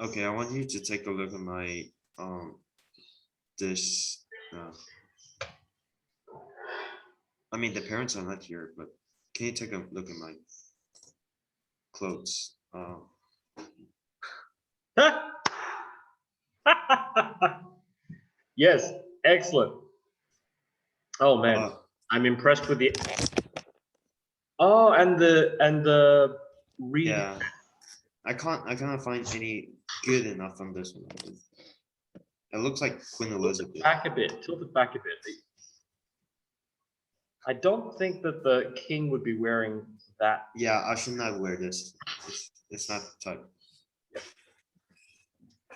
Okay, I want you to take a look at my this. I mean, the parents are not here, but can you take a look at my clothes? Yes, excellent. Oh man, Uh, I'm impressed with the. Oh, and the read. yeah, I can't find any good enough on this one. It looks like Queen Elizabeth. Back a bit. Tilt it back a bit. I don't think that the king would be wearing that. Yeah, I should not wear this. It's not the type.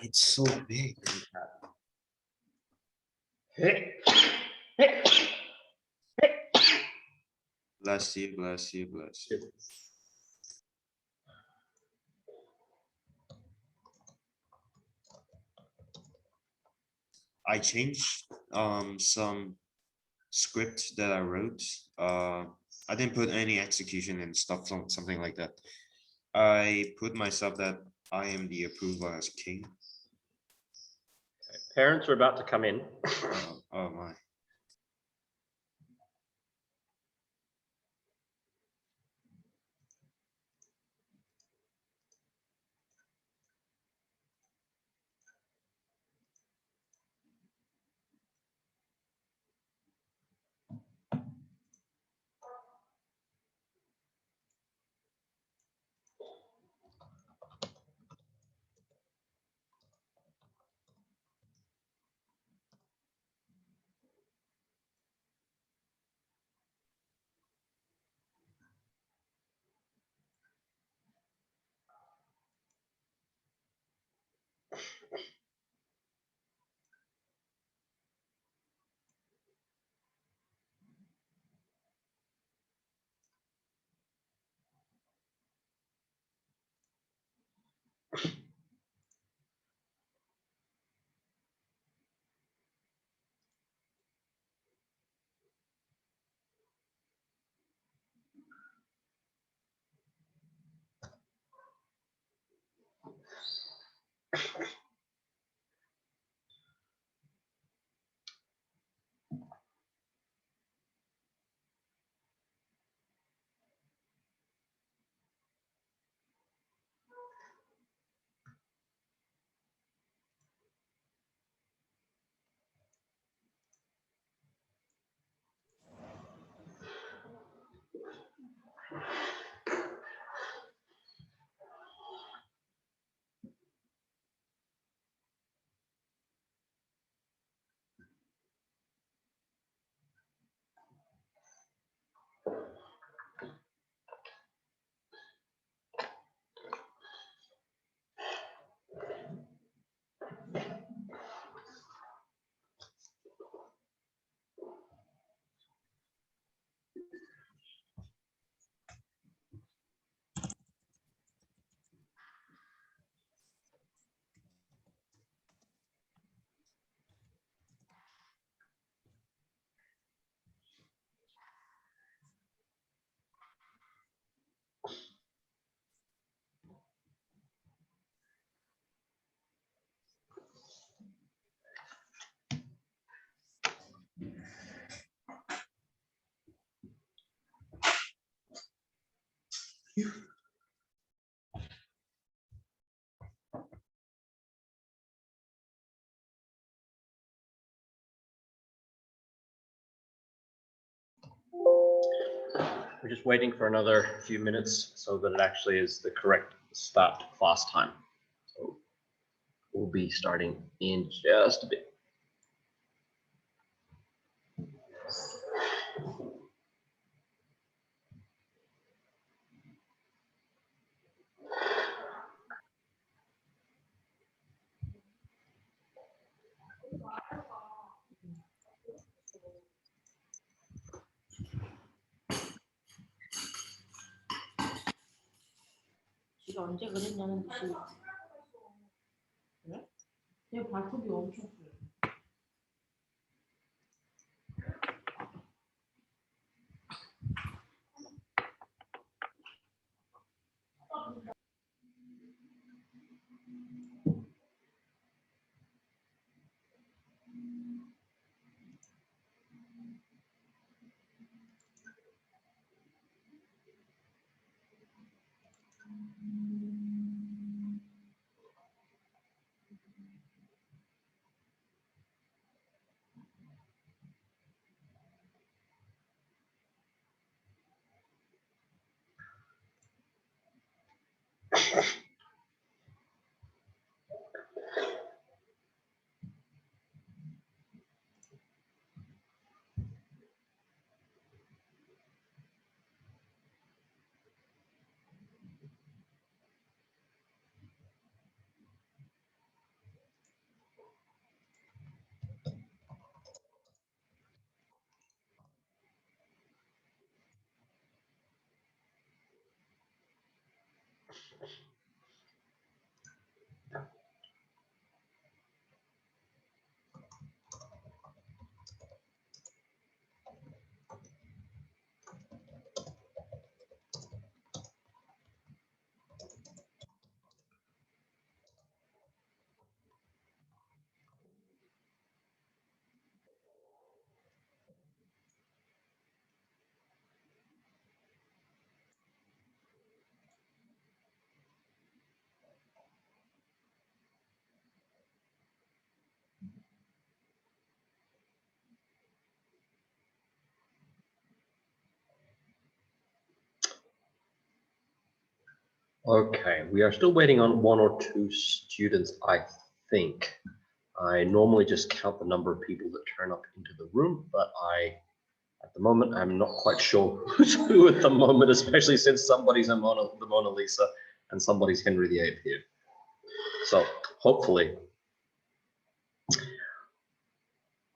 It's so big. Bless you, bless you, bless you. I changed some script that I wrote. I didn't put any execution and stuff, something like that. I put myself that I am the approval as king. Parents are about to come in. Oh my. We're just waiting for another few minutes so that it actually is the correct start class time. So we'll be starting in just a bit. 지가 언제 그랬냐는 듯이 그래? 내 발톱이 엄청 그래. Okay, we are still waiting on 1 or 2 students, I think. I normally just count the number of people that turn up into the room, but at the moment, I'm not quite sure who's who at the moment, especially since somebody's the Mona Lisa and somebody's Henry VIII here. So hopefully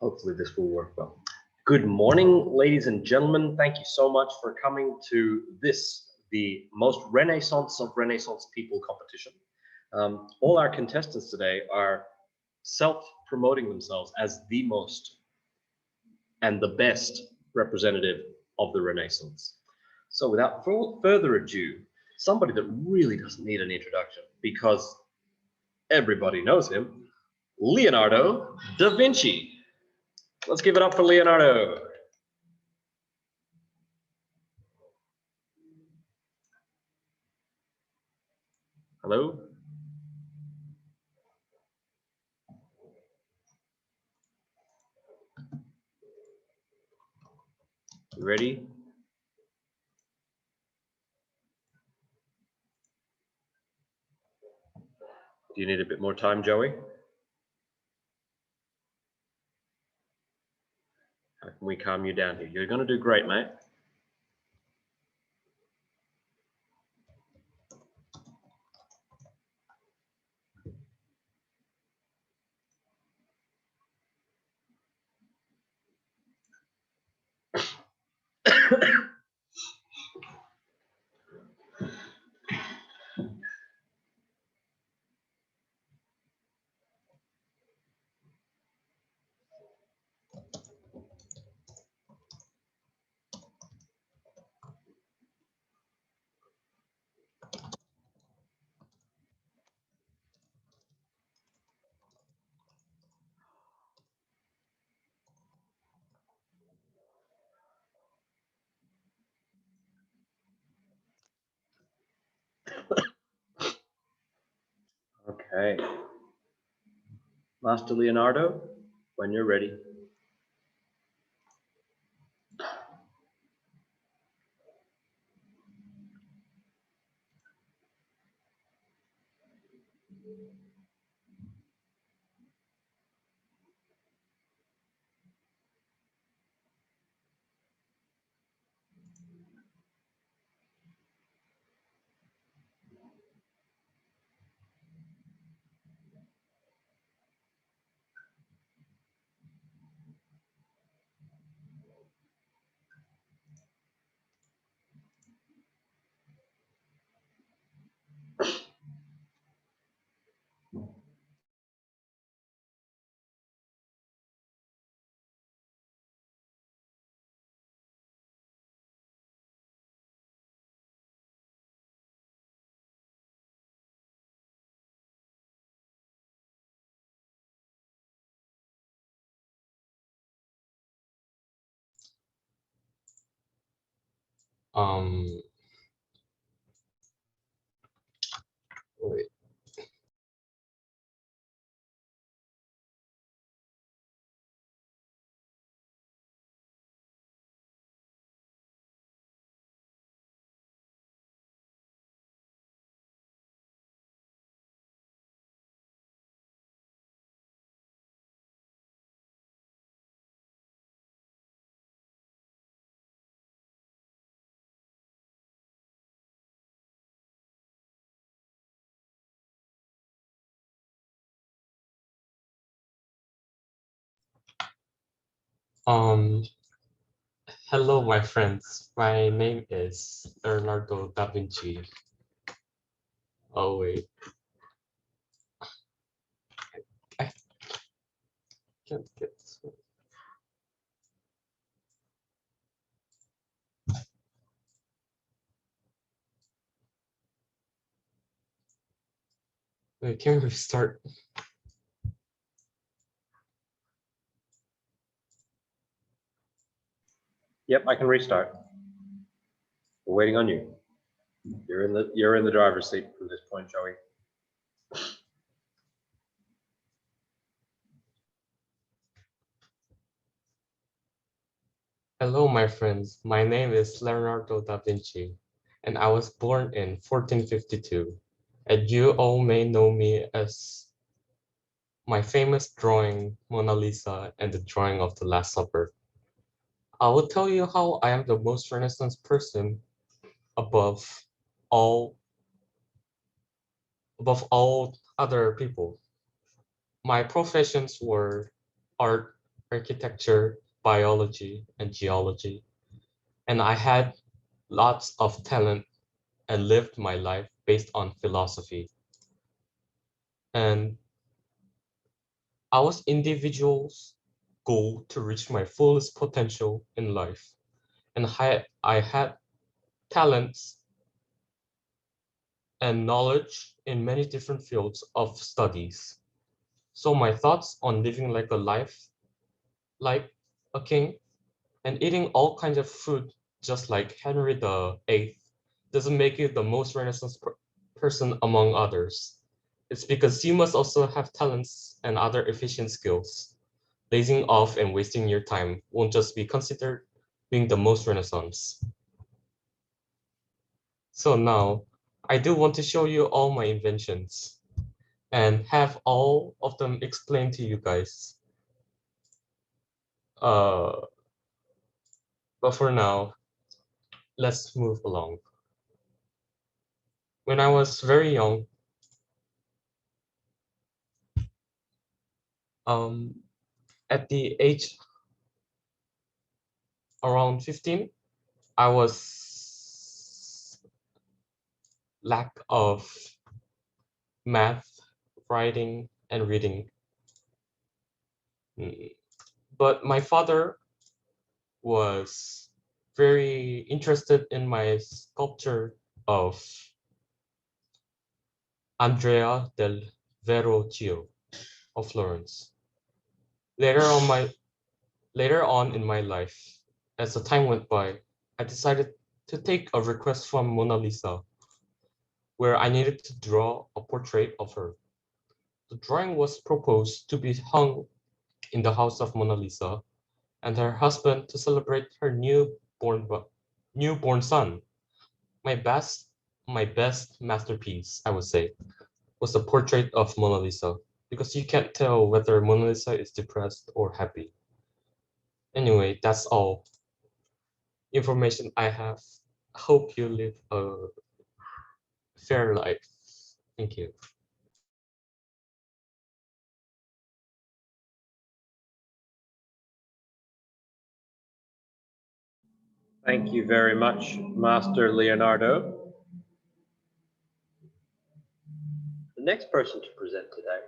this will work well. Good morning, ladies and gentlemen. Thank you so much for coming to this, the most Renaissance of Renaissance people competition. All our contestants today are self-promoting themselves as the most and the best representative of the Renaissance. So without further ado, somebody that really doesn't need an introduction because everybody knows him, Leonardo da Vinci. Let's give it up for Leonardo. Hello? You ready? Do you need a bit more time, Joey? How can we calm you down here? You're going to do great, mate. Okay. Master Leonardo, when you're ready. Um, wait. Um, Hello, my friends. My name is Leonardo da Vinci. Oh wait. I can't get this one. Wait, can we restart? Yep, I can restart. We're waiting on you. You're in the driver's seat from this point, Joey. Hello, my friends. My name is Leonardo da Vinci, and I was born in 1452. And you all may know me as my famous drawing Mona Lisa and the drawing of the Last Supper. I will tell you how I am the most Renaissance person above all other people. My professions were art, architecture, biology, and geology, and I had lots of talent and lived my life based on philosophy. And I was individual's goal to reach my fullest potential in life. And I had talents and knowledge in many different fields of studies. So my thoughts on living like a life, like a king, and eating all kinds of food, just like Henry the Eighth, doesn't make you the most Renaissance person among others. It's because you must also have talents and other efficient skills. Lazing off and wasting your time won't just be considered being the most Renaissance. So now, I do want to show you all my inventions and have all of them explained to you guys. Uh, but for now, let's move along. When I was very young, um, at the age around 15, I was lack of math, writing, and reading. But my father was very interested in my sculpture of Andrea del Verrocchio of Florence. Later on in my life, as the time went by, I decided to take a request from Mona Lisa, where I needed to draw a portrait of her. The drawing was proposed to be hung in the house of Mona Lisa and her husband to celebrate her newborn son. My best my best masterpiece, I would say, was the portrait of Mona Lisa, because you can't tell whether Mona Lisa is depressed or happy. Anyway, that's all information I have. Hope you live a fair life. Thank you. Thank you very much, Master Leonardo. The next person to present today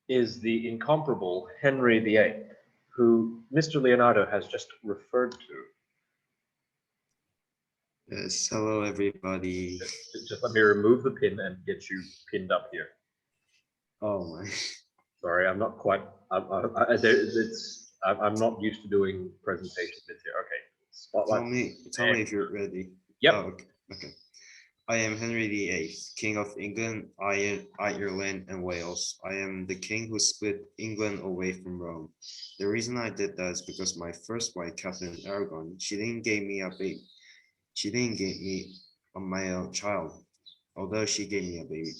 is the incomparable Henry VIII, who Mr. Leonardo has just referred to. Yes, hello everybody. Just let me remove the pin and get you pinned up here. Oh my. Sorry, I'm not quite. I'm not used to doing presentation bits here. Okay, spotlight. Tell me if you're ready. Yep. Oh, okay. Okay. I am Henry VIII, King of England, Ireland, and Wales. I am the king who split England away from Rome. The reason I did that is because my first wife, Catherine Aragon, she didn't give me a baby. She didn't give me a male child, although she gave me a baby,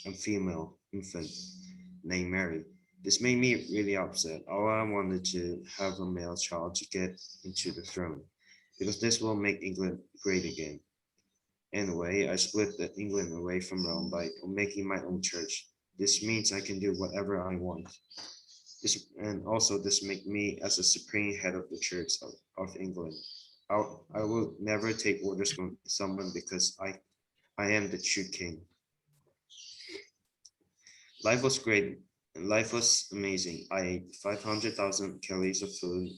a female infant named Mary. This made me really upset. All I wanted to have a male child to get into the throne, because this will make England great again. Anyway, I split England away from Rome by making my own church. This means I can do whatever I want. This and also this make me as a supreme head of the Church of England. I will never take orders from someone because I am the true king. Life was great. Life was amazing. I ate 500,000 calories of food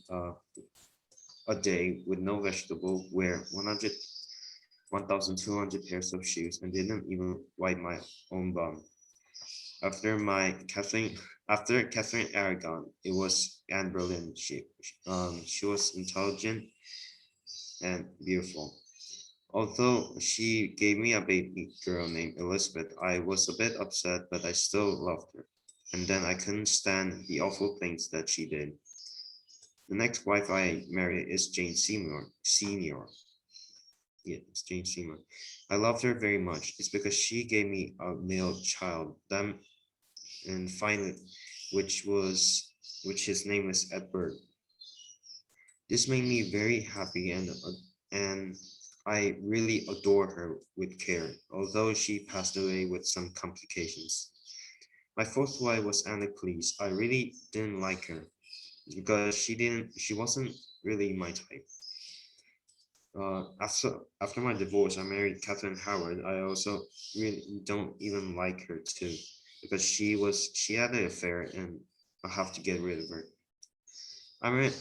a day with no vegetable, wear 1,200 pairs of shoes, and didn't even wipe my own bum. After my Catherine, after Catherine Aragon, it was Anne Boleyn. She was intelligent and beautiful. Although she gave me a baby girl named Elizabeth, I was a bit upset, but I still loved her. And then I couldn't stand the awful things that she did. The next wife I married is Jane Seymour Senior. Yeah, it's Jane Seymour. I loved her very much. It's because she gave me a male child. Then and finally, which was which his name was Edward. This made me very happy and I really adore her with care, although she passed away with some complications. My fourth wife was Anna Cleese. I really didn't like her because she wasn't really my type. After my divorce, I married Catherine Howard. I also really don't even like her too because she had an affair and I have to get rid of her. I married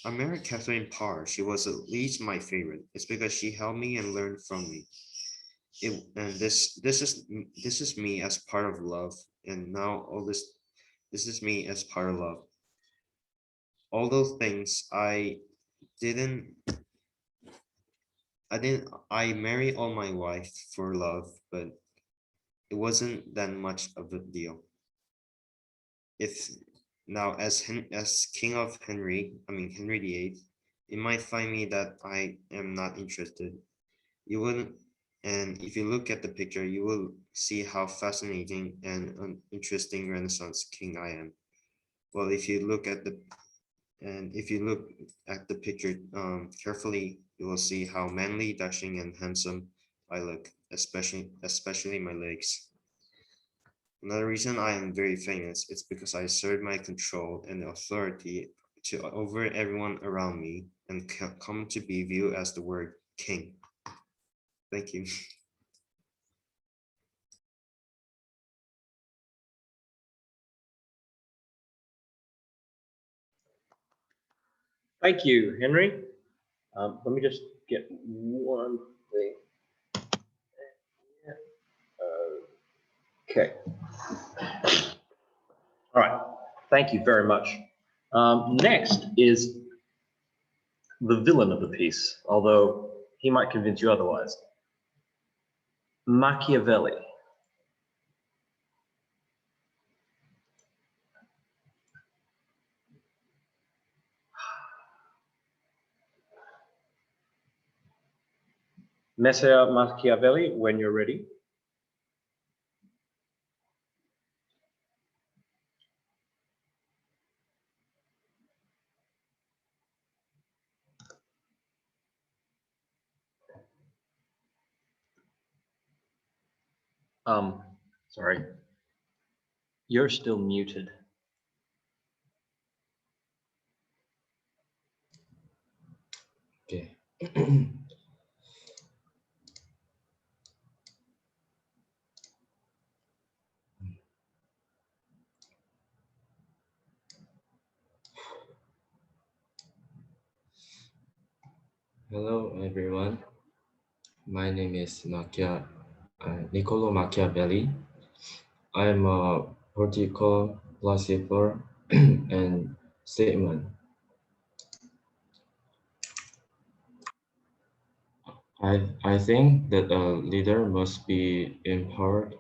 I married Catherine Parr. She was at least my favorite. It's because she helped me and learned from me. And this is me as part of love. And now all this is me as part of love. All those things didn't I married all my wife for love, but it wasn't that much of a deal. If now as King of Henry VIII, it might find me that I am not interested. You wouldn't, and if you look at the picture, you will see how fascinating and interesting Renaissance king I am. Well, if you look at the picture carefully, you will see how manly, dashing, and handsome I look, especially my legs. Another reason I am very famous is because I assert my control and authority to over everyone around me and come to be viewed as the word king. Thank you. Thank you, Henry. Let me just get one thing. Okay. All right. Thank you very much. Next is the villain of the piece, although he might convince you otherwise. Machiavelli. Messer Machiavelli, when you're ready. Sorry. You're still muted. Okay. Hello, everyone. My name is Niccolo Machiavelli. I'm a political philosopher and statesman. I think that a leader must be empowered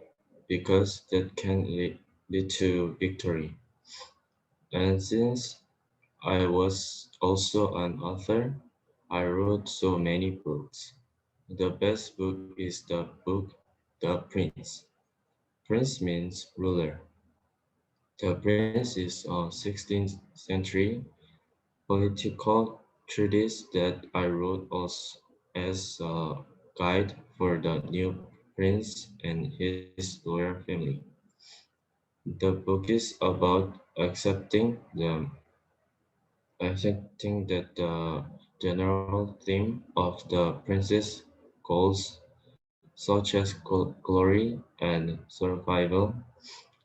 because that can lead to victory. And since I was also an author, I wrote so many books. The best book is the book The Prince. Prince means ruler. The Prince is a 16th century political treatise that I wrote as a guide for the new prince and his royal family. The book is about accepting that general theme of the prince's goals, such as glory and survival,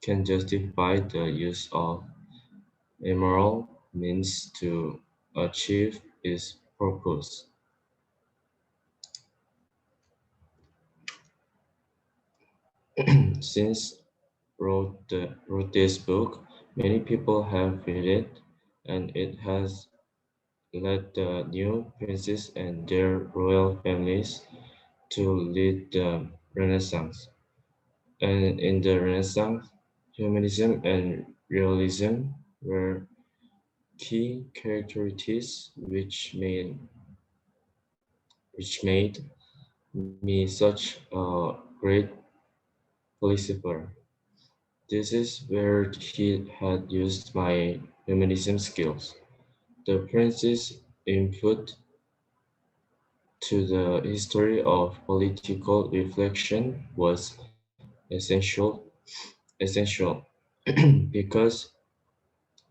can justify the use of immoral means to achieve its purpose. Since wrote this book, many people have read it, and it has led the new princes and their royal families to lead the Renaissance. And in the Renaissance, humanism and realism were key characteristics which made me such a great philosopher. This is where he had used my humanism skills. The prince's input to the history of political reflection was essential because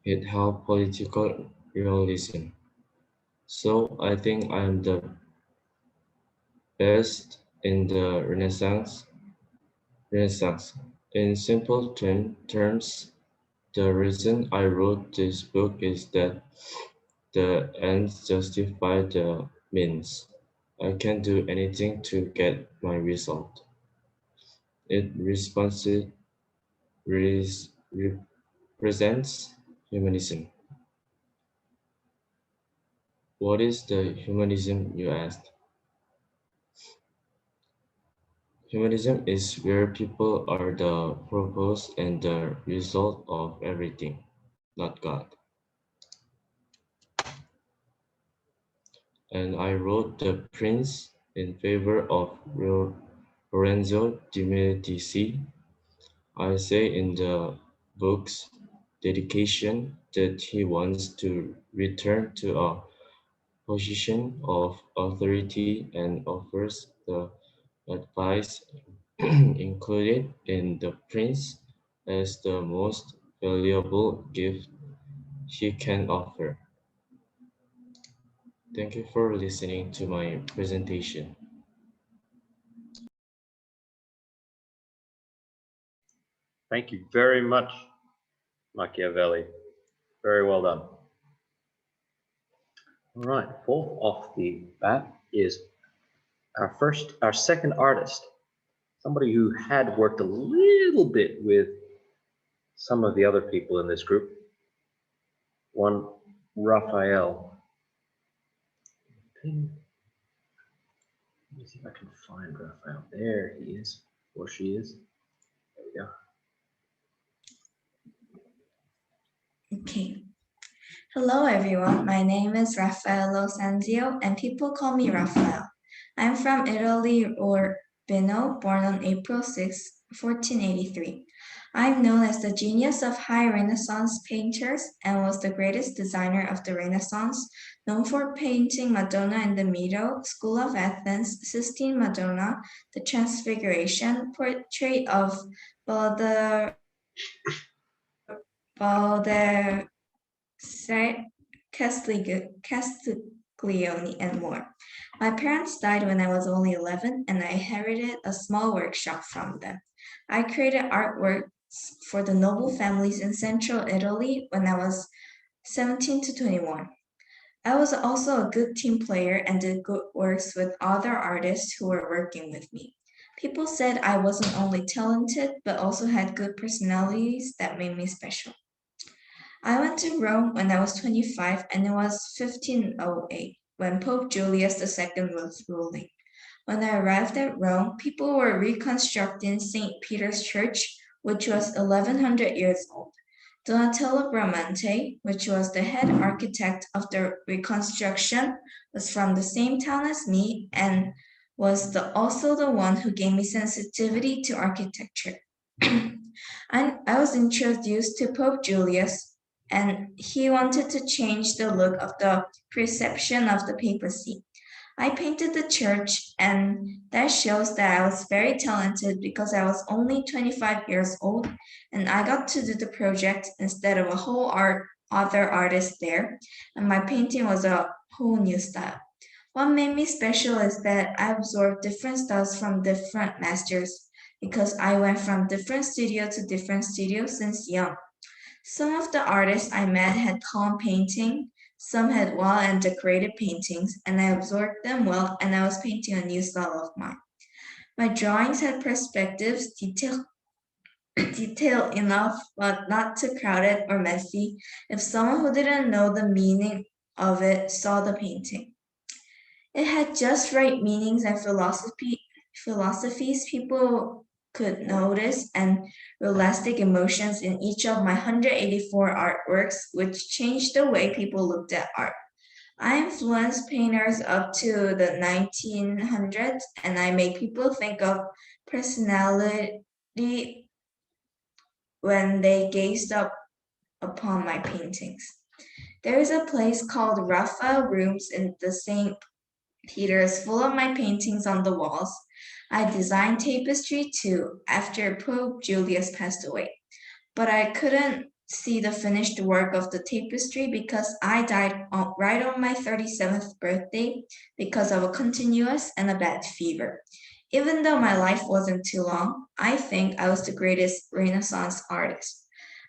it helped political realism. So I think I'm the best in the Renaissance. In simple terms, the reason I wrote this book is that the ends justify the means. I can do anything to get my result. It represents humanism. What is the humanism, you asked? Humanism is where people are the purpose and the result of everything, not God. And I wrote The Prince in favor of Lorenzo de Medici. I say in the book's dedication that he wants to return to a position of authority and offers the advice included in The Prince as the most valuable gift he can offer. Thank you for listening to my presentation. Thank you very much, Machiavelli. Very well done. All right, fourth off the bat is our second artist, somebody who had worked a little bit with some of the other people in this group. One, Raphael. Let me see if I can find Raphael. There he is, or she is. There we go. Okay. Hello, everyone. My name is Raffaello Sanzio, and people call me Raphael. I'm from Italy, Urbino, born on April 6, 1483. I'm known as the genius of high Renaissance painters and was the greatest designer of the Renaissance, known for painting Madonna in the Miro, School of Athens, Sistine Madonna, the Transfiguration, portrait of Balder Castiglione, and more. My parents died when I was only 11, and I inherited a small workshop from them. I created artworks for the noble families in central Italy when I was 17 to 21. I was also a good team player and did good works with other artists who were working with me. People said I wasn't only talented, but also had good personalities that made me special. I went to Rome when I was 25, and it was 1508 when Pope Julius II was ruling. When I arrived at Rome, people were reconstructing St. Peter's Church, which was 1100 years old. Donatello Bramante, which was the head architect of the reconstruction, was from the same town as me and was also the one who gave me sensitivity to architecture. I was introduced to Pope Julius, and he wanted to change the look of the perception of the papacy. I painted the church, and that shows that I was very talented because I was only 25 years old, and I got to do the project instead of a whole other artist there, and my painting was a whole new style. What made me special is that I absorbed different styles from different masters because I went from different studio to different studio since young. Some of the artists I met had calm painting, some had wild and decorated paintings, and I absorbed them well and I was painting a new style of mine. My drawings had perspectives, detail enough, but not too crowded or messy if someone who didn't know the meaning of it saw the painting. It had just right meanings and philosophies people could notice and realistic emotions in each of my 184 artworks, which changed the way people looked at art. I influenced painters up to the 1900s, and I made people think of personality when they gazed up upon my paintings. There is a place called Raphael Rooms in the St. Peter's full of my paintings on the walls. I designed tapestry too after Pope Julius passed away, but I couldn't see the finished work of the tapestry because I died right on my 37th birthday because of a continuous and a bad fever. Even though my life wasn't too long, I think I was the greatest Renaissance artist.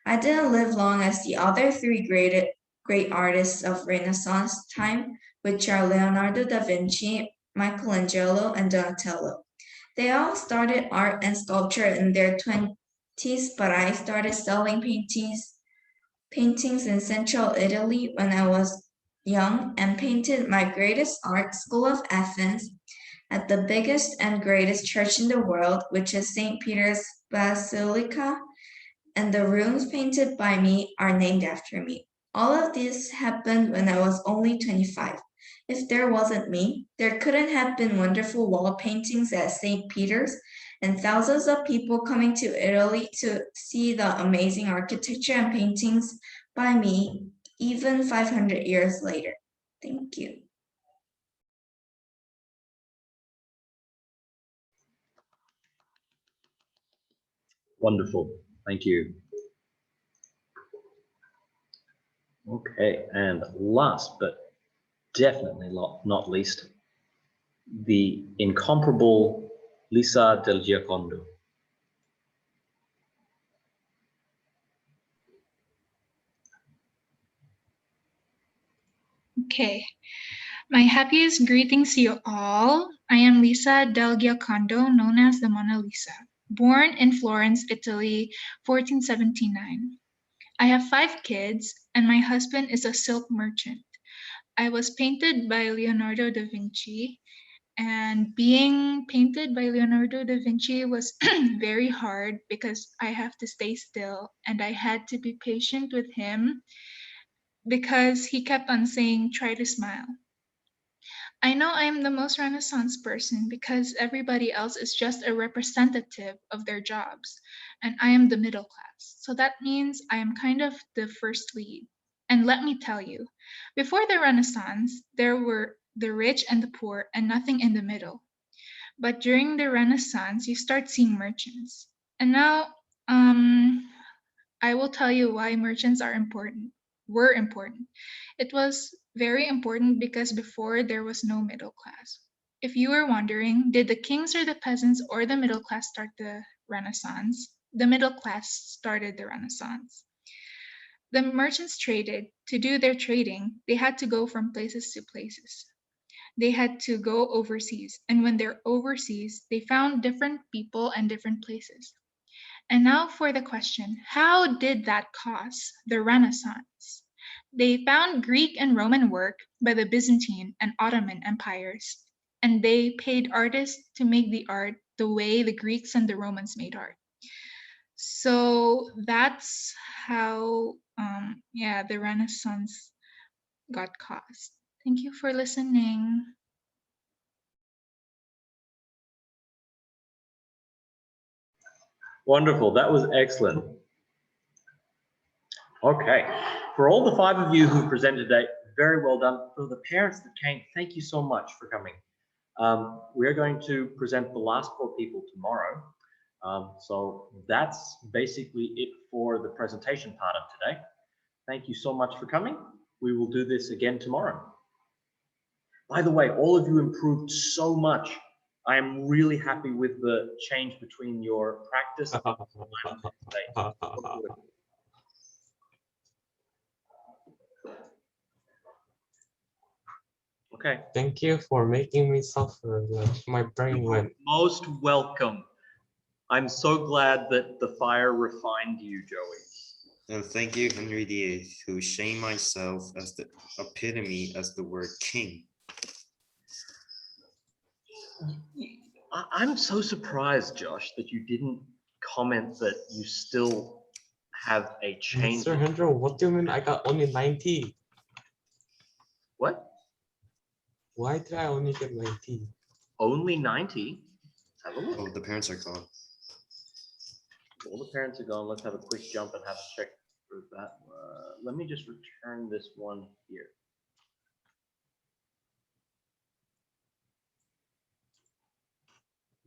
I didn't live long as the other three great artists of Renaissance time, which are Leonardo da Vinci, Michelangelo, and Donatello. They all started art and sculpture in their 20s, but I started selling paintings in central Italy when I was young and painted my greatest art, School of Athens, at the biggest and greatest church in the world, which is St. Peter's Basilica, and the rooms painted by me are named after me. All of this happened when I was only 25. If there wasn't me, there couldn't have been wonderful wall paintings at St. Peter's and thousands of people coming to Italy to see the amazing architecture and paintings by me, even 500 years later. Thank you. Wonderful. Thank you. Okay, and last but definitely not least, the incomparable Lisa Del Giocondo. Okay. My happiest greetings to you all. I am Lisa Del Giocondo, known as the Mona Lisa, born in Florence, Italy, 1479. I have 5 kids, and my husband is a silk merchant. I was painted by Leonardo da Vinci, and being painted by Leonardo da Vinci was very hard because I have to stay still and I had to be patient with him because he kept on saying, try to smile. I know I am the most Renaissance person because everybody else is just a representative of their jobs, and I am the middle class. So that means I am kind of the first lead. And let me tell you, before the Renaissance, there were the rich and the poor, and nothing in the middle. But during the Renaissance, you start seeing merchants. And now, I will tell you why merchants were important. It was very important because before there was no middle class. If you were wondering, did the kings or the peasants or the middle class start the Renaissance? The middle class started the Renaissance. The merchants traded. To do their trading, they had to go from places to places. They had to go overseas. And when they're overseas, they found different people and different places. And now for the question, how did that cause the Renaissance? They found Greek and Roman work by the Byzantine and Ottoman empires, and they paid artists to make the art the way the Greeks and the Romans made art. So that's how, the Renaissance got caused. Thank you for listening. Wonderful, that was excellent. Okay, for all the 5 of you who presented today, very well done. For the parents that came, thank you so much for coming. We're going to present the last 4 people tomorrow. So that's basically it for the presentation part of today. Thank you so much for coming. We will do this again tomorrow. By the way, all of you improved so much. I am really happy with the change between your practice and today. Okay. Thank you for making me suffer. Like my brain went. Most welcome. I'm so glad that the fire refined you, Joey. And thank you, Henry VIII, who shamed myself as the epitome as the word king. I'm so surprised, Josh, that you didn't comment that you still have a change. Mr. Hendro, what do you mean I got only 90? What? Why did I only get 90? Only 90? Let's have a look. Oh, the parents are gone. All the parents are gone. Let's have a quick jump and have a check for that. Let me just return this one here.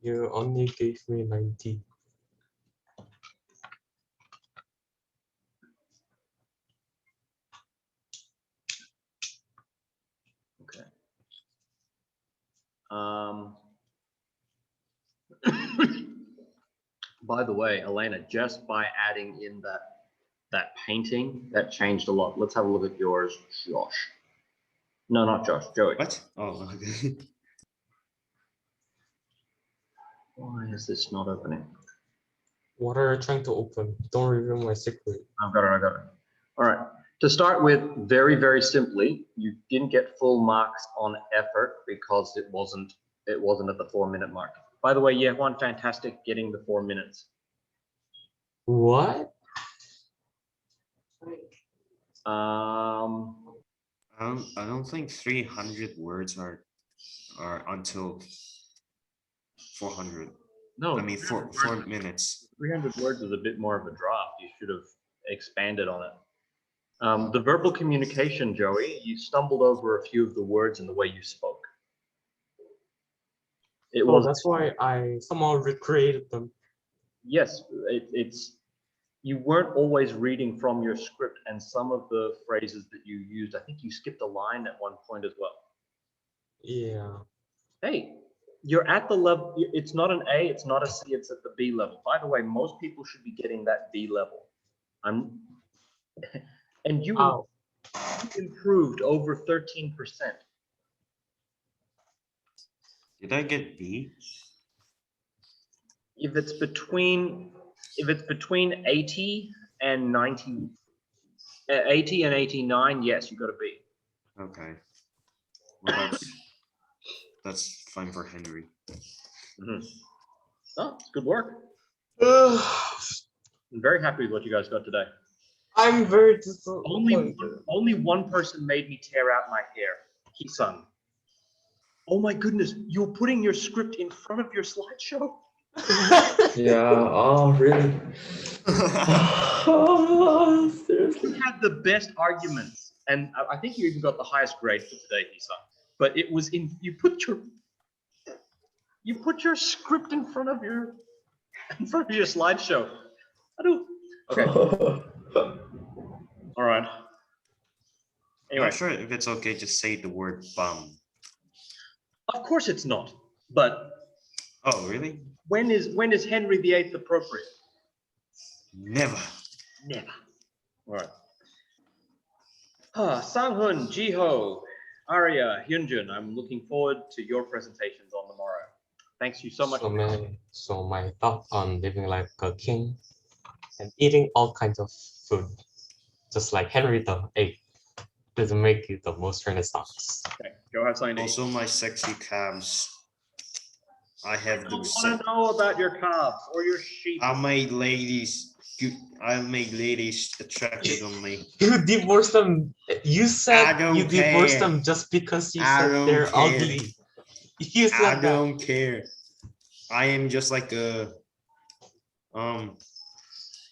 You only gave me 90. Okay. By the way, Elena, just by adding in that painting, that changed a lot. Let's have a look at yours, Josh. No, not Josh, Joey. What? Oh, okay. Why is this not opening? What are you trying to open? Don't reveal my secret. I got it. All right. To start with, very, very simply, you didn't get full marks on effort because it wasn't at the 4-minute mark. By the way, yeah, one fantastic getting the 4 minutes. What? I don't think 300 words are until 400. No, I mean 4 minutes. 300 words is a bit more of a draft. You should have expanded on it. The verbal communication, Joey, you stumbled over a few of the words in the way you spoke. It was that's why I somehow recreated them. Yes, it's you weren't always reading from your script, and some of the phrases that you used, I think you skipped a line at one point as well. Yeah. Hey, you're at the level, it's not an A, it's not a C, it's at the B level. By the way, most people should be getting that B level. And you improved over 13%. Did I get B? If it's between 80 and 90, 80 and 89, yes, you got a B. Okay. Well, that's fine for Henry. Mm-hmm. Oh, it's good work. I'm very happy with what you guys got today. I'm very disappointed. Only one person made me tear out my hair. Kisan. Oh my goodness, you're putting your script in front of your slideshow? Yeah, oh, really? Oh, seriously? You had the best arguments, and I think you even got the highest grade for today, Kisan. But it was you put your script in front of your slideshow. Okay. All right. I'm Anyway, not sure if it's okay to say the word bum. of course it's not. But Oh, really? when is Henry VIII appropriate? Never. Never. All right. Sang-hun, Jiho, Arya, Hyunjun, I'm looking forward to your presentations on the morrow. Thanks you so much. So my thought on living like a king and eating all kinds of food, just like Henry VIII, doesn't make you the most Renaissance. Okay, go have something to eat. Also, my sexy calves. I have I them don't set. want to know about your calves or your sheep. I made ladies attracted on me. You divorced them. You said you divorced care. them just because you I said don't they're care. ugly. You said I don't care. I am just like a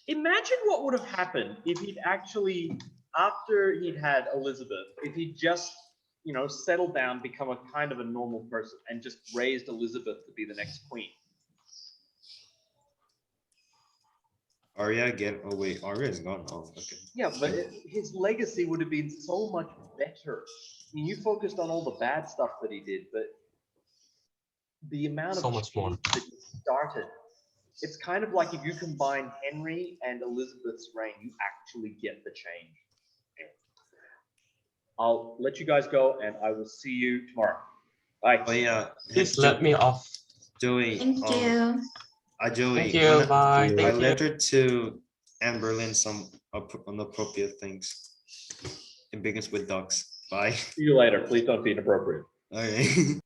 Imagine what would have happened if he'd actually, after he'd had Elizabeth, if he'd just, settled down, become a kind of a normal person, and just raised Elizabeth to be the next queen. Arya again. Oh wait, Arya is gone. Oh, okay. Yeah, but his legacy would have been so much better you focused on all the bad stuff that he did, but the amount So of much more. change that he started, it's kind of like if you combine Henry and Elizabeth's reign, you actually get the change. I'll let you guys go, and I will see you tomorrow. Bye. Oh yeah, Please let me off. Joey. Thank you. Joey. Thank you. when Bye. you. I Thank you. lettered to Anne Berlin some inappropriate things. It begins with ducks. Bye. See you later. Please don't be inappropriate. Okay.